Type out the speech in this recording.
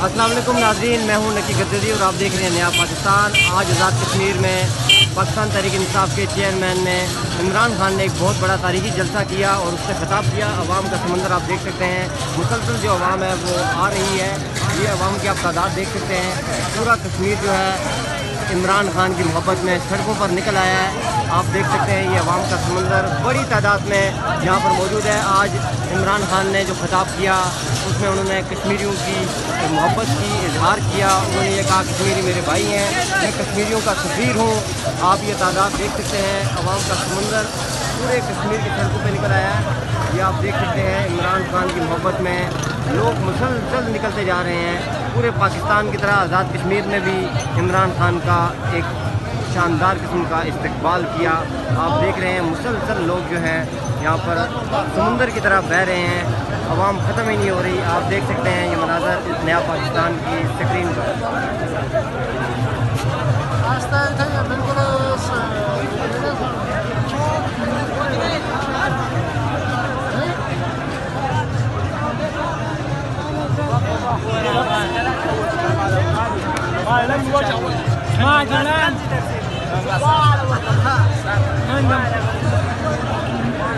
अस्सलाम वालेकुम नाज़रीन, मैं हूं नकी गद्दी और आप देख रहे हैं नया पाकिस्तान। आज आज़ाद कश्मीर में पाकिस्तान तहरीक इंसाफ के चेयरमैन ने इमरान खान ने एक बहुत बड़ा तारीखी जलसा किया और उससे खिताब किया। अवाम का समंदर आप देख सकते हैं, मुसलसल जो अवाम है वो आ रही है। ये अवाम की आप तादाद देख सकते हैं। पूरा कश्मीर जो है इमरान खान की मोहब्बत में सड़कों पर निकल आया है। आप देख सकते हैं ये अवाम का समंदर बड़ी तादाद में यहाँ पर मौजूद है। आज इमरान खान ने जो खिताब किया उसमें उन्होंने कश्मीरियों की मोहब्बत की इजहार किया। उन्होंने ये कहा कश्मीरी मेरे भाई हैं, मैं कश्मीरियों का सफ़ीर हूँ। आप ये तादाद देख सकते हैं, अवाम का समंदर पूरे कश्मीर की सड़कों पर निकल आया है। ये आप देख सकते हैं इमरान खान की मोहब्बत में लोग मुसलसल निकलते जा रहे हैं। पूरे पाकिस्तान की तरह आज़ाद कश्मीर ने भी इमरान खान का एक शानदार किस्म का इस्तकबाल किया। आप देख रहे हैं मुसलसल लोग जो हैं यहाँ पर समुंदर की तरह बह रहे हैं। अवाम ख़त्म ही नहीं हो रही। आप देख सकते हैं ये मनाज़र इस नया पाकिस्तान की स्क्रीन पर।